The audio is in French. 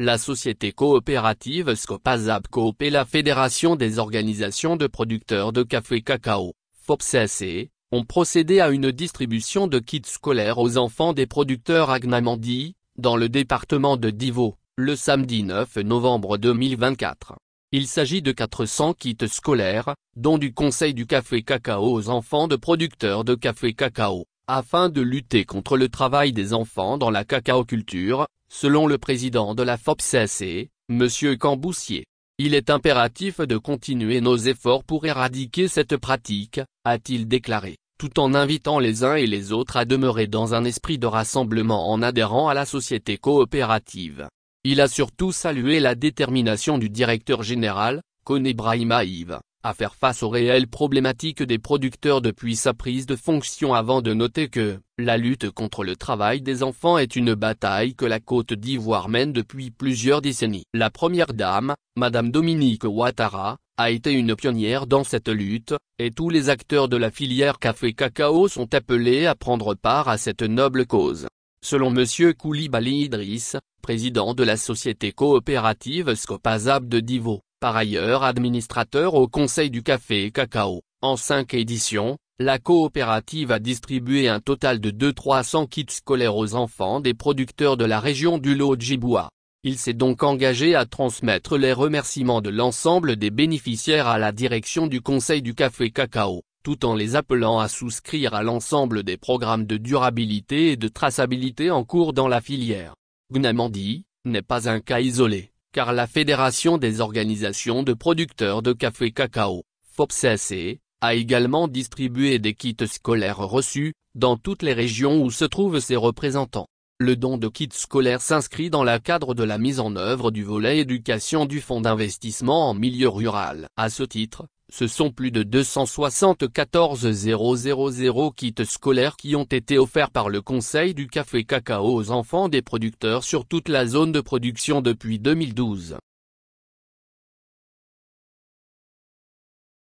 la société coopérative Scopazab Coop et la Fédération des organisations de producteurs de café cacao, FOPCAC, ont procédé à une distribution de kits scolaires aux enfants des producteurs à Gnamandi, dans le département de Divo, le samedi 9 novembre 2024. Il s'agit de 400 kits scolaires, dont du conseil du café cacao aux enfants de producteurs de café cacao, afin de lutter contre le travail des enfants dans la cacaoculture, selon le président de la FOPCAC, M. Camboussier. Il est impératif de continuer nos efforts pour éradiquer cette pratique, a-t-il déclaré, tout en invitant les uns et les autres à demeurer dans un esprit de rassemblement en adhérant à la société coopérative. Il a surtout salué la détermination du directeur général, Koné Brahima Yves, à faire face aux réelles problématiques des producteurs depuis sa prise de fonction, avant de noter que la lutte contre le travail des enfants est une bataille que la Côte d'Ivoire mène depuis plusieurs décennies. La première dame, Madame Dominique Ouattara, a été une pionnière dans cette lutte, et tous les acteurs de la filière café-cacao sont appelés à prendre part à cette noble cause. Selon M. Koulibaly Idriss, président de la société coopérative Scopazab de Divo, par ailleurs administrateur au Conseil du café et cacao, en 5 éditions, la coopérative a distribué un total de 300 kits scolaires aux enfants des producteurs de la région du Lodjiboua. Il s'est donc engagé à transmettre les remerciements de l'ensemble des bénéficiaires à la direction du Conseil du café cacao, tout en les appelant à souscrire à l'ensemble des programmes de durabilité et de traçabilité en cours dans la filière. Gnamandi n'est pas un cas isolé, car la Fédération des organisations de producteurs de café cacao, FOPCAC, a également distribué des kits scolaires reçus, dans toutes les régions où se trouvent ses représentants. Le don de kits scolaires s'inscrit dans le cadre de la mise en œuvre du volet éducation du Fonds d'investissement en milieu rural. À ce titre, ce sont plus de 274 000 kits scolaires qui ont été offerts par le Conseil du café cacao aux enfants des producteurs sur toute la zone de production depuis 2012.